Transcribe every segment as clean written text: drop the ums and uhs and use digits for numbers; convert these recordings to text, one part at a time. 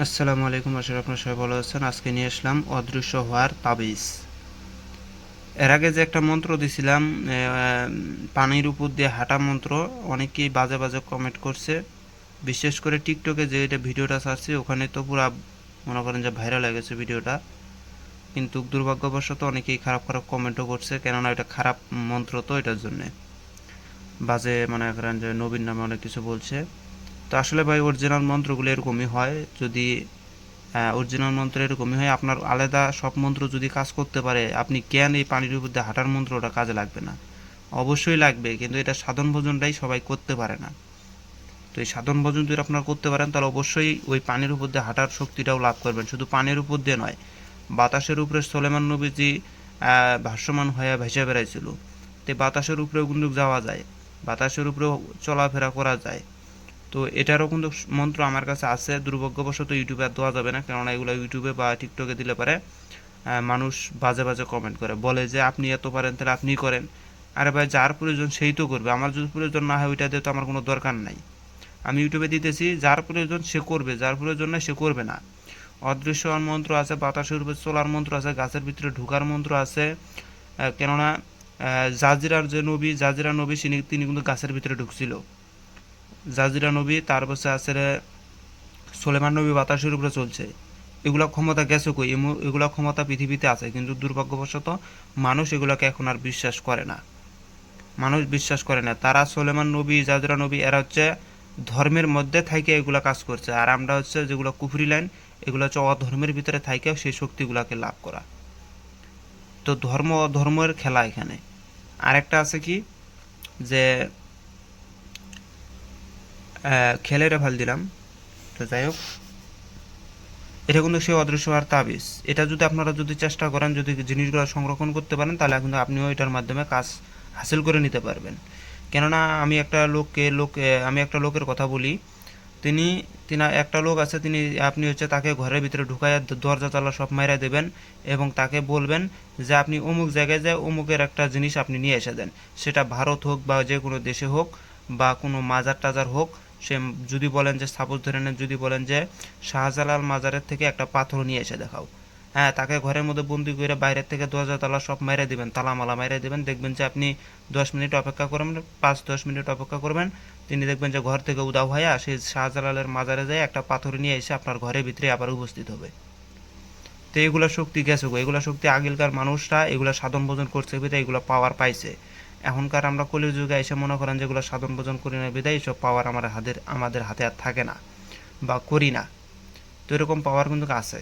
আসসালামু আলাইকুম, আশা করি আপনারা সবাই ভালো আছেন। আজকে নিয়ে আসলাম অদৃশ্য হওয়ার তাবিজ। এর আগে যে একটা মন্ত্র দিছিলাম, পানির উপর দিয়ে হাঁটা মন্ত্র, অনেকেই বাজে বাজে কমেন্ট করছে। বিশেষ করে টিকটকে যে এটা ভিডিওটা ছাড়ছি ওখানে তো পুরা মনে করেন যে ভাইরাল হয়ে গেছে ভিডিওটা। কিন্তু দুর্ভাগ্যবশত অনেকেই খারাপ খারাপ কমেন্টও করছে, কেননা এটা খারাপ মন্ত্র, তো এটার জন্যে বাজে মনে করেন যে নবীন নামে অনেক কিছু বলছে। তো আসলে ভাই অরিজিনাল মন্ত্রগুলো এরকমই হয়। যদি অরিজিনাল মন্ত্র এরকমই হয়, আপনার আলাদা সব মন্ত্র যদি কাজ করতে পারে, আপনি কেন এই পানির উপর দিয়ে হাঁটার মন্ত্রটা কাজে লাগবে না? অবশ্যই লাগবে, কিন্তু এটা সাধন ভোজনটাই সবাই করতে পারে না। তো এই সাধন ভোজন যদি আপনারা করতে পারেন, তাহলে অবশ্যই ওই পানির উপর দিয়ে হাঁটার শক্তিটাও লাভ করবেন। শুধু পানির উপর দিয়ে নয়, বাতাসের উপরে সোলেমান নবীজি ভাসমান হয়ে ভেসে বেড়াইছিল। তো বাতাসের উপরেও কিন্তু যাওয়া যায়, বাতাসের উপরেও চলাফেরা করা যায়। তো এটারও কিন্তু মন্ত্র আমার কাছে আছে, দুর্ভাগ্যবশত ইউটিউবে আর দেওয়া যাবে না, কেননা এগুলো ইউটিউবে বা টিকটকে দিলে পারে মানুষ বাজে বাজে কমেন্ট করে, বলে যে আপনি এত পারেন তাহলে আপনিই করেন। আরে ভাই, যার প্রয়োজন সেই তো করবে, আমার যদি প্রয়োজন না হয় ওইটা দিয়ে তো আমার কোনো দরকার নাই। আমি ইউটিউবে দিতেছি, যার প্রয়োজন সে করবে, যার প্রয়োজন না সে করবে না। অদৃশ্য হওয়ার মন্ত্র আছে, বাতাসের উপরে চলার মন্ত্র আছে, গাছের ভিতরে ঢোকার মন্ত্র আছে। কেননা জাজিরার যে নবী, জাজিরা নবী, তিনি কিন্তু গাছের ভিতরে ঢুকছিল। জাজিরা নবী, তার পাশে আছে সোলেমান নবী বাতাসের উপরে চলছে। এগুলা ক্ষমতা গেছে কই? এগুলা ক্ষমতা পৃথিবীতে আছে, কিন্তু দুর্ভাগ্যবশত মানুষ এগুলাকে এখন আর বিশ্বাস করে না। মানুষ বিশ্বাস করে না। তারা সোলেমান নবী, জাজরা নবী, এরা হচ্ছে ধর্মের মধ্যে থাইকে এগুলা কাজ করছে, আর আমরা হচ্ছে যেগুলো কুফরি লাইন, এগুলো হচ্ছে অধর্মের ভিতরে থাইকেও সেই শক্তিগুলাকে লাভ করা। তো ধর্ম অধর্মের খেলা এখানে। আরেকটা আছে কি, যে খেলেরে ভাল দিলাম। তো যাই হোক, এটা কিন্তু সেই অদৃশ্য হওয়ার তাবিজ। এটা যদি আপনারা যদি চেষ্টা করেন, যদি জিনিসগুলো সংরক্ষণ করতে পারেন, তাহলে কিন্তু আপনিও এটার মাধ্যমে কাজ হাসিল করে নিতে পারবেন। কেননা আমি একটা লোকের কথা বলি। তিনি একটা লোক আছে, আপনি হচ্ছে তাকে ঘরের ভিতরে ঢুকাইয়া দরজা তালা সব মাইরা দেবেন, এবং তাকে বলবেন যে আপনি অমুক জায়গায় যায় অমুকের একটা জিনিস আপনি নিয়ে এসে দেন। সেটা ভারত হোক বা যে কোনো দেশে হোক, বা কোনো মাজার টাজার হোক। সে যদি বলেন যে, সাপোজ ধরে নেন, যদি বলেন যে শাহজালাল মাজারের থেকে একটা পাথর নিয়ে এসে দেখাও, হ্যাঁ, তাকে ঘরের মধ্যে বন্দি করে বাইরের থেকে দরজা তালা সব মেরে দিবেন, তালা মালা মেরে দিবেন। দেখবেন যে আপনি 10 মিনিট অপেক্ষা করবেন, 5-10 মিনিট অপেক্ষা করবেন, তিনি দেখবেন যে ঘর থেকে উদাও হয়ে সেই শাহজালালের মাজারে যায় একটা পাথর নিয়ে এসে আপনার ঘরের ভিতরে আবার উপস্থিত হবে। তো এগুলা শক্তি গেছে গো, এগুলা শক্তি আগেকার মানুষরা এগুলা সাধন ভোজন করছে বিধায় এগুলা পাওয়ার পাইছে। এখনকার আমরা কলির যুগে এসে মনে করেন যেগুলো সাধন ভোজন করি না বিধায় এইসব পাওয়ার আমাদের হাতে আর থাকে না বা করি না। তো এরকম পাওয়ার কিন্তু আছে।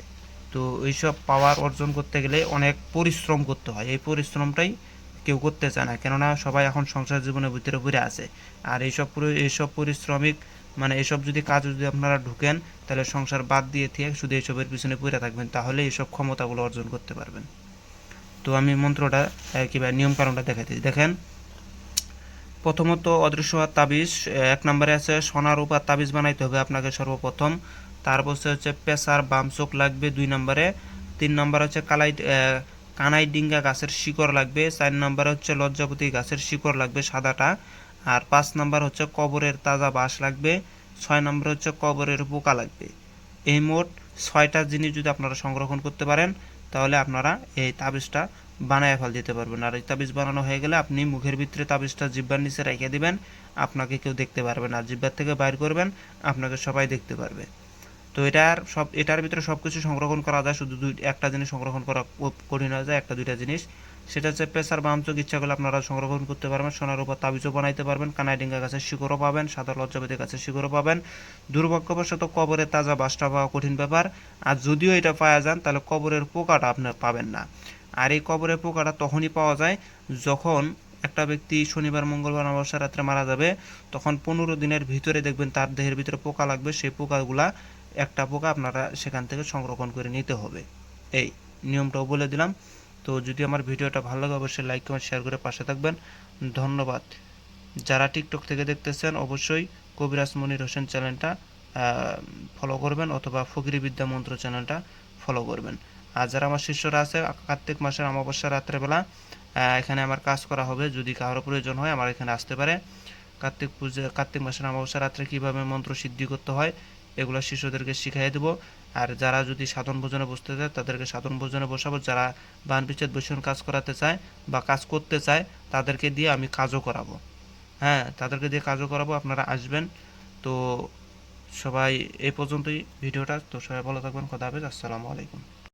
তো এইসব পাওয়ার অর্জন করতে গেলে অনেক পরিশ্রম করতে হয়, এই পরিশ্রমটাই কেউ করতে চায় না, কেননা সবাই এখন সংসার জীবনের ভিতরে ঘুরে আছে। আর এইসব পরিশ্রমিক, মানে এইসব যদি কাজ যদি আপনারা ঢুকেন, তাহলে সংসার বাদ দিয়ে থেকে শুধু এইসবের পিছনে পড়ে থাকবেন, তাহলে এইসব ক্ষমতাগুলো অর্জন করতে পারবেন। তো আমি মন্ত্রটা কিংবা নিয়ম কানুনটা দেখাইতেছি, দেখেন। প্রথমত অদৃশ্য হওয়ার তাবিজ, 1 নম্বরে আছে সোনার উপর তাবিজ বানাইতে হবে আপনাকে সর্বপ্রথম। তারপর হচ্ছে পেশার বাম চোখ লাগবে 2 নম্বরে। 3 নম্বর হচ্ছে কানাই ডিঙ্গা গাছের শিকড় লাগবে। 4 নম্বরে হচ্ছে লজ্জাপতি গাছের শিকড় লাগবে সাদাটা। আর 5 নম্বর হচ্ছে কবরের তাজা বাঁশ লাগবে। 6 নম্বর হচ্ছে কবরের পোকা লাগবে। এই মোট 6টা জিনিস যদি আপনারা সংরক্ষণ করতে পারেন, তাহলে আপনারা এই তাবিজটা বানায় ফেল দিতে পারবেন। আর এই তাবিজ বানানো হয়ে গেলে আপনি মুখের ভিতরে তাবিজটা জিব্বার নিচে রেখে দিবেন, আপনাকে কেউ দেখতে পারবে না। জিব্বার থেকে বাইর করবেন, আপনাকে সবাই দেখতে পারবে। তো এটার ভিতরে সব কিছু সংরক্ষণ করা যায়, শুধু একটা জিনিস সংরক্ষণ করা কঠিন হয়ে যায়, একটা দুইটা জিনিস। সেটা হচ্ছে প্রেসার বামচোখ, ইচ্ছা করলে আপনারা সংরক্ষণ করতে পারবেন। সোনার উপর তাবিজও বানাইতে পারবেন, কানাইডিঙ্গা গাছের শিকড়ও পাবেন, সাদা লজ্জাপতি গাছের শিকড়ও পাবেন। দুর্ভাগ্যবশত কবরের তাজা বাঁশটা পাওয়া কঠিন ব্যাপার। আর যদিও এটা পাওয়া যান, তাহলে কবরের পোকাটা আপনি পাবেন না। আর এই কবরের পোকাটা তখনই পাওয়া যায় যখন একটা ব্যক্তি শনিবার মঙ্গলবার অমাবস্যা রাত্রে মারা যাবে, তখন 15 দিনের ভিতরে দেখবেন তার দেহের ভিতরে পোকা লাগবে। সেই পোকাগুলা, একটা পোকা আপনারা সেখান থেকে সংরক্ষণ করে নিতে হবে। এই নিয়মটাও বলে দিলাম। তো যদি আমার ভিডিওটা ভালো লাগে, অবশ্যই লাইক কমেন্ট শেয়ার করে পাশে থাকবেন। ধন্যবাদ। যারা টিকটক থেকে দেখতেছেন, অবশ্যই কবিরাজ মনির হোসেন চ্যানেলটা ফলো করবেন, অথবা ফকিরি বিদ্যা মন্ত্র চ্যানেলটা ফলো করবেন। আর যারা আমার শিষ্যরা আছে, কার্তিক মাসের অমাবস্যা রাত্রেবেলা এখানে আমার কাজ করা হবে, যদি কারো প্রয়োজন হয় আমার এখানে আসতে পারে। কার্তিক মাসের অমাবস্যা রাত্রে কীভাবে মন্ত্র সিদ্ধি করতে হয়, এগুলো শিশুদেরকে শিখিয়ে দেবো। আর যারা যদি সাধারণ ভোজনে বসতে চায় তাদেরকে সাধারণ ভোজনে বসাবো। যারা বান বিচ্ছেদ বৈষয়িক কাজ করাতে চায় বা কাজ করতে চায় তাদেরকে দিয়ে আমি কাজও করাবো। হ্যাঁ, তাদেরকে দিয়ে কাজও করাবো, আপনারা আসবেন। তো সবাই এই পর্যন্তই ভিডিওটা। তো সবাই ভালো থাকবেন, খোদা হাফেজ, আসসালামু আলাইকুম।